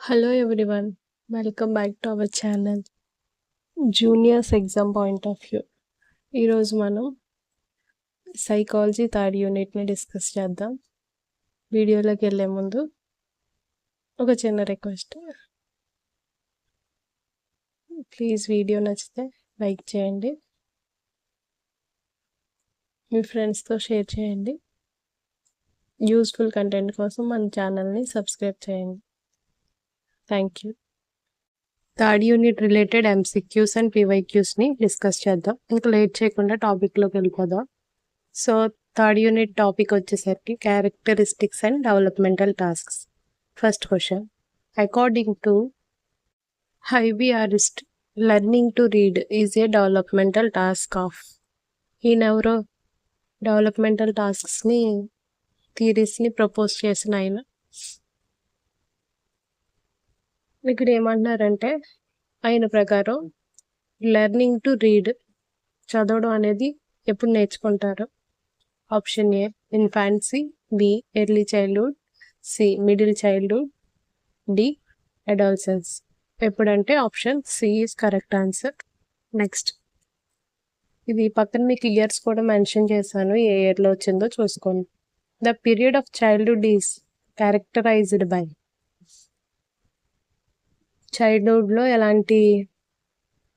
Hello everyone, welcome back to our channel juniors exam point of view. ఈరోజు మనం psychology third యూనిట్ని discuss చేద్దాం. వీడియోలోకి వెళ్ళే ముందు ఒక చిన్న రిక్వెస్ట్, ప్లీజ్ వీడియో నచ్చితే లైక్ చేయండి, మీ ఫ్రెండ్స్తో షేర్ చేయండి. యూస్ఫుల్ కంటెంట్ కోసం మన ఛానల్ని సబ్స్క్రైబ్ చేయండి. Thank you. Third unit related MCQs and పీవైక్యూస్ని డిస్కస్ చేద్దాం. ఇంకా లేట్ చేయకుండా టాపిక్లోకి వెళ్ళిపోదాం. సో థర్డ్ యూనిట్ టాపిక్ వచ్చేసరికి characteristics and developmental tasks. First question, according to Havighurst, learning to read is a developmental task of. ఈయనెవరో developmental టాస్క్స్ని థియరీస్ని ప్రపోజ్ చేసిన ఆయన. ఇక్కడ ఏమంటున్నారంటే ఆయన ప్రకారం లెర్నింగ్ టు రీడ్, చదవడం అనేది ఎప్పుడు నేర్చుకుంటారు? Option A infancy, B early childhood, C middle childhood, D adolescence. ఎప్పుడంటే option C is correct answer. Next, ఇది పక్కన మీకు ఇయర్స్ కూడా మెన్షన్ చేశాను, ఏ ఇయర్లో వచ్చిందో చూసుకోండి. The period of childhood is characterised by. చైల్డ్హుడ్లో ఎలాంటి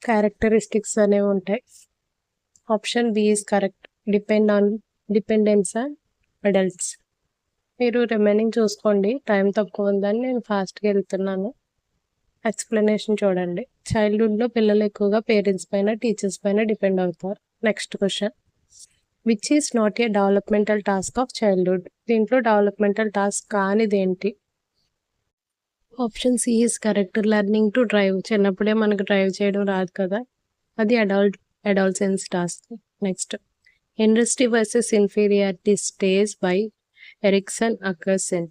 క్యారెక్టరిస్టిక్స్ అనేవి ఉంటాయి? Option B is correct, dependence and adults. మీరు రిమైనింగ్ చూసుకోండి, టైం తక్కువ ఉందని నేను ఫాస్ట్గా వెళ్తున్నాను. ఎక్స్ప్లెనేషన్ చూడండి. చైల్డ్హుడ్లో పిల్లలు ఎక్కువగా పేరెంట్స్ పైన, టీచర్స్ పైన డిపెండ్ అవుతారు. Next question, which is not a developmental task of childhood. దీంట్లో డెవలప్మెంటల్ టాస్క్ కానిది ఏంటి? Option C is correct, learning to drive. చిన్నప్పుడే మనకు డ్రైవ్ చేయడం రాదు కదా, అది adolescence task. Next, industry versus inferiority stage by Erikson occurs in.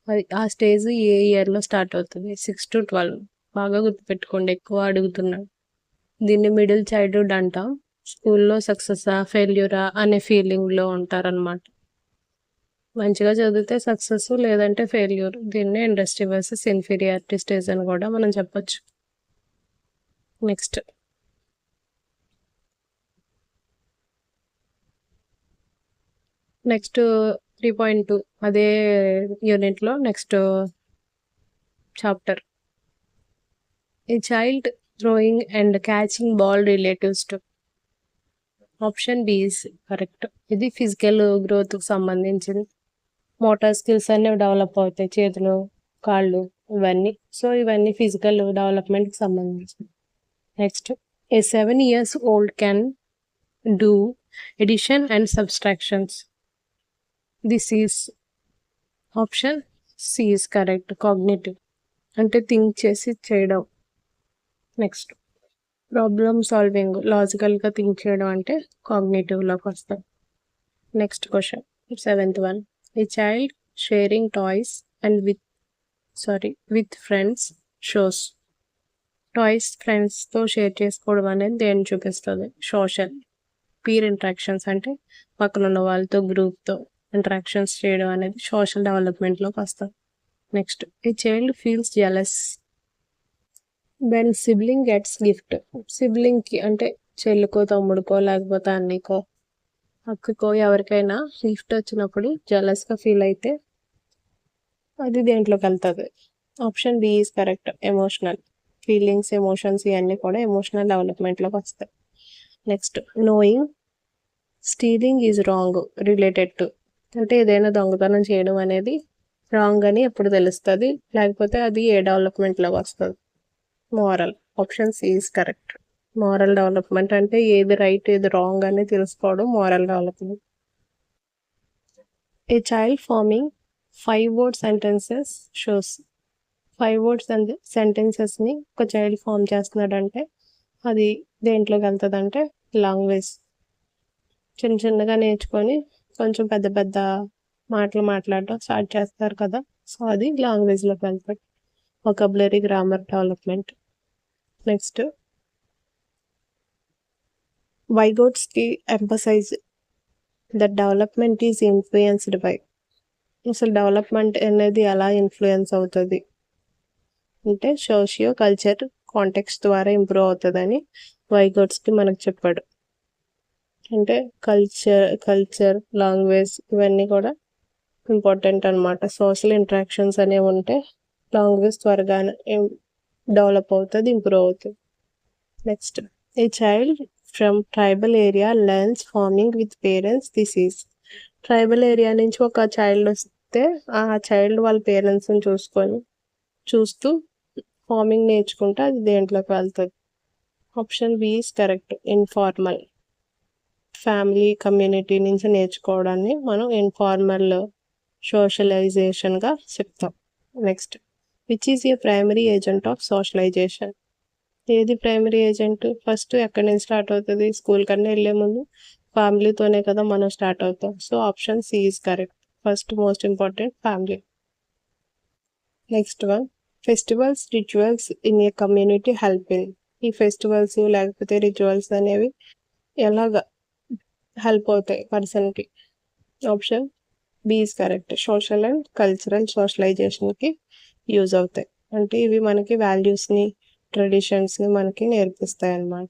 అది ఆ స్టేజ్ ఏ ఇయర్లో స్టార్ట్ అవుతుంది? 6 to 12. బాగా గుర్తుపెట్టుకోండి, ఎక్కువ అడుగుతున్నాడు. దీన్ని మిడిల్ చైల్డ్హుడ్ అంటాం. స్కూల్లో సక్సెసా ఫెయిల్యూరా అనే ఫీలింగ్లో ఉంటారనమాట. మంచిగా చదివితే సక్సెస్, లేదంటే ఫెయిల్యూర్. దీన్నే ఇండస్ట్రీ వర్సెస్ ఇన్ఫీరియారిటీ స్టేజ్ అని కూడా మనం చెప్పొచ్చు. నెక్స్ట్, నెక్స్ట్ 3.2 అదే యూనిట్లో next chapter, a child throwing and catching ball relatives to. Option B is correct. ఇది ఫిజికల్ గ్రోత్కి సంబంధించింది. మోటార్ స్కిల్స్ అన్నీ డెవలప్ అవుతాయి, చేతులు కాళ్ళు ఇవన్నీ. సో ఇవన్నీ ఫిజికల్ డెవలప్మెంట్కి సంబంధించింది. Next, a 7 years old can do addition and subtractions. This is option C is correct, cognitive, అంటే థింక్ చేసి చేయడం. నెక్స్ట్, ప్రాబ్లమ్ సాల్వింగ్, లాజికల్గా థింక్ చేయడం అంటే కాగ్నిటివ్లోకి వస్తాం. Next question, 7th one, a child sharing toys and with friends shows. Toys ఫ్రెండ్స్తో share చేసుకోవడం అనేది దేన్ని చూపిస్తుంది? సోషల్. పీర్ ఇంటరాక్షన్స్ అంటే పక్కన ఉన్న వాళ్ళతో గ్రూప్తో ఇంటరాక్షన్స్ చేయడం అనేది సోషల్ డెవలప్మెంట్లోకి వస్తుంది. Next, a child feels jealous when sibling gets gift. సిబ్లింగ్కి అంటే చెల్లికో తమ్ముడికో లేకపోతే అన్నయ్యకో అక్కకో ఎవరికైనా గిఫ్ట్ వచ్చినప్పుడు జెలస్గా ఫీల్ అయితే అది దేంట్లోకి వెళ్తుంది? Option B is correct, emotional. Feelings, emotions ఇవన్నీ కూడా ఎమోషనల్ డెవలప్మెంట్లోకి వస్తాయి. Next, knowing stealing is wrong related to. అంటే ఏదైనా దొంగతనం చేయడం అనేది రాంగ్ అని ఎప్పుడు తెలుస్తుంది, లేకపోతే అది ఏ డెవలప్మెంట్లోకి వస్తుంది? Moral. Option C is correct. Moral development అంటే ఏది రైట్ ఏది రాంగ్ అని తెలుసుకోవడం moral development. A child farming 5-word sentences shows. 5-word సెంటెన్సెస్ని ఒక చైల్డ్ ఫామ్ చేస్తున్నాడంటే అది దేంట్లోకి వెళ్తుంది అంటే లాంగ్వేజ్. చిన్న చిన్నగా నేర్చుకొని కొంచెం పెద్ద పెద్ద మాటలు మాట్లాడడం స్టార్ట్ చేస్తారు కదా, సో అది లాంగ్వేజ్లోకి వెళ్తుంది. Vocabulary, grammar development. Next, వైగోట్స్కి emphasise that development is influenced by. అసలు డెవలప్మెంట్ అనేది ఎలా ఇన్ఫ్లుయెన్స్ అవుతుంది? అంటే సోషియో కల్చర్ కాంటెక్స్ట్ ద్వారా ఇంప్రూవ్ అవుతుందని వైగోట్స్కి మనకు చెప్పాడు. అంటే కల్చర్ లాంగ్వేజ్ ఇవన్నీ కూడా ఇంపార్టెంట్ అనమాట. సోషల్ ఇంటరాక్షన్స్ అనేవి ఉంటే లాంగ్వేజ్ త్వరగా డెవలప్ అవుతుంది, ఇంప్రూవ్ అవుతుంది. Next, a child from tribal area learns farming with parents. This is tribal area నుంచి ఒక చైల్డ్ వస్తే ఆ చైల్డ్ వాళ్ళ పేరెంట్స్ని చూస్తూ ఫార్మింగ్ నేర్చుకుంటే అది దేంట్లోకి వెళ్తుంది. Option B is correct. Informal family community నుంచి నేర్చుకోవడాన్ని మనం ఇన్ఫార్మల్ సోషలైజేషన్గా చెప్తాం. Next, which is a primary agent of socialization. ఏది ప్రైమరీ ఏజెంట్? ఫస్ట్ ఎక్కడి నుంచి స్టార్ట్ అవుతుంది? స్కూల్ కన్నా వెళ్ళే ముందు ఫ్యామిలీతోనే కదా మనం స్టార్ట్ అవుతాం. So option C is correct. First most important family. Next one, festivals rituals in a community help in. ఈ ఫెస్టివల్స్ లేకపోతే రిచువల్స్ అనేవి ఎలాగ హెల్ప్ అవుతాయి పర్సన్కి? Option B is correct. Social and cultural సోషలైజేషన్కి యూజ్ అవుతాయి. అంటే ఇవి మనకి వాల్యూస్ని, ట్రెడిషన్స్ని మనకి నేర్పిస్తాయి అన్నమాట.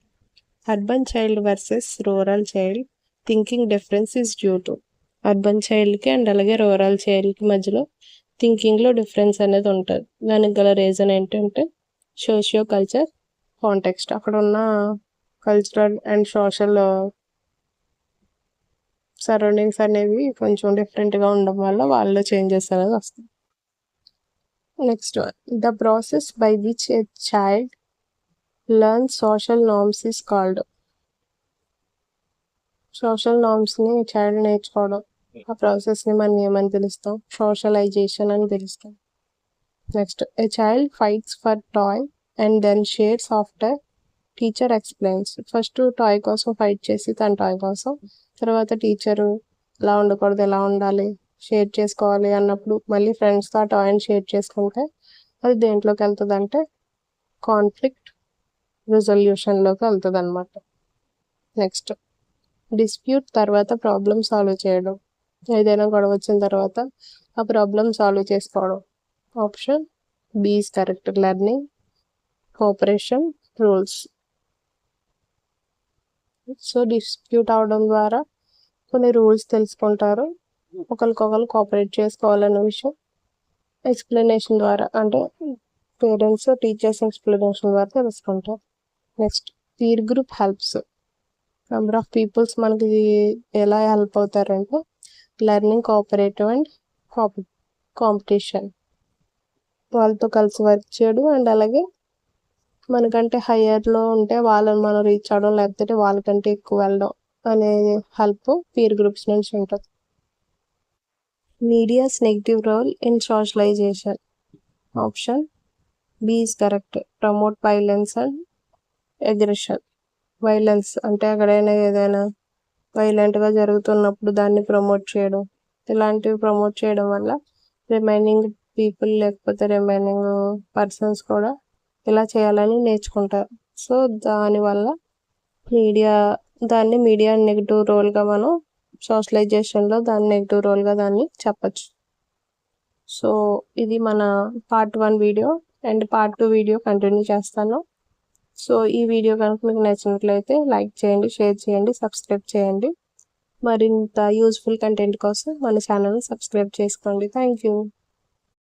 Urban child versus rural child thinking difference is due to. Urban చైల్డ్కి అండ్ అలాగే రూరల్ చైల్డ్కి మధ్యలో థింకింగ్లో డిఫరెన్స్ అనేది ఉంటుంది. దానికి గల రీజన్ ఏంటంటే సోషియో కల్చర్ కాంటెక్స్ట్. అక్కడ ఉన్న కల్చరల్ అండ్ సోషల్ సరౌండింగ్స్ అనేవి కొంచెం డిఫరెంట్గా ఉండడం వల్ల వాళ్ళ చేంజెస్ అనేది వస్తాయి. Next one, the process by which a child learn social norms is called. Social నార్మ్స్ని చైల్డ్ నేర్చుకోవడం, ఆ ప్రాసెస్ని మనం ఏమని పిలుస్తాం? సోషలైజేషన్ అని పిలుస్తాం. Next, a child fights for toy and then shares after teacher explains. First toy కోసం ఫైట్ చేసి తన టాయ్ కోసం, తర్వాత టీచరు ఇలా ఉండకూడదు, ఎలా ఉండాలి, షేర్ చేసుకోవాలి అన్నప్పుడు మళ్ళీ ఫ్రెండ్స్తో ఆ టాయ్ని షేర్ చేసుకుంటే అది దేంట్లోకి వెళ్తుంది అంటే కాన్ఫ్లిక్ట్ రిజల్యూషన్లోకి వెళ్తుంది అనమాట. నెక్స్ట్, డిస్ప్యూట్ తర్వాత ప్రాబ్లమ్ సాల్వ్ చేయడం. ఏదైనా గొడవ వచ్చిన తర్వాత ఆ ప్రాబ్లమ్ సాల్వ్ చేసుకోవడం. Option B is correct. Learning, cooperation, rules. So dispute అవడం ద్వారా కొన్ని రూల్స్ తెలుసుకుంటారు, ఒకరికొకరు కోఆపరేట్ చేసుకోవాలన్న విషయం ఎక్స్ప్లెనేషన్ ద్వారా, అంటే పేరెంట్స్ టీచర్స్ ఎక్స్ప్లెనేషన్ ద్వారా తెలుసుకుంటారు. Next, peer group helps. Number of peoples మనకి ఎలా హెల్ప్ అవుతారంటే లెర్నింగ్, కోఆపరేటివ్ అండ్ కాంపిటీషన్. వాళ్ళతో కలిసి వర్క్ చేయడం అండ్ అలాగే మనకంటే హయ్యర్లో ఉంటే వాళ్ళని మనం రీచ్ అవ్వడం, లేకపోతే వాళ్ళకంటే ఎక్కువ వెళ్ళడం అనే హెల్ప్ పీర్ గ్రూప్స్ నుంచి ఉంటుంది. Media's negative role in socialization. Option B is correct. Promote violence and aggression. Violence అంటే ఎక్కడైనా ఏదైనా వైలెంట్గా జరుగుతున్నప్పుడు దాన్ని ప్రమోట్ చేయడం, ఇలాంటివి ప్రమోట్ చేయడం వల్ల రిమైనింగ్ పీపుల్ లేకపోతే రిమైనింగ్ పర్సన్స్ కూడా ఇలా చేయాలని నేర్చుకుంటారు. సో దానివల్ల మీడియా నెగిటివ్ రోల్గా మనం సోషలైజేషన్లో దాన్ని నెగిటివ్ రోల్గా దాన్ని చెప్పచ్చు. సో ఇది మన part 1 video and part 2 video continue చేస్తాను. సో ఈ వీడియో కనుక మీకు నచ్చినట్లయితే లైక్ చేయండి, షేర్ చేయండి, సబ్స్క్రైబ్ చేయండి. మరింత యూస్ఫుల్ కంటెంట్ కోసం మన ఛానల్ని సబ్స్క్రైబ్ చేసుకోండి. Thank you.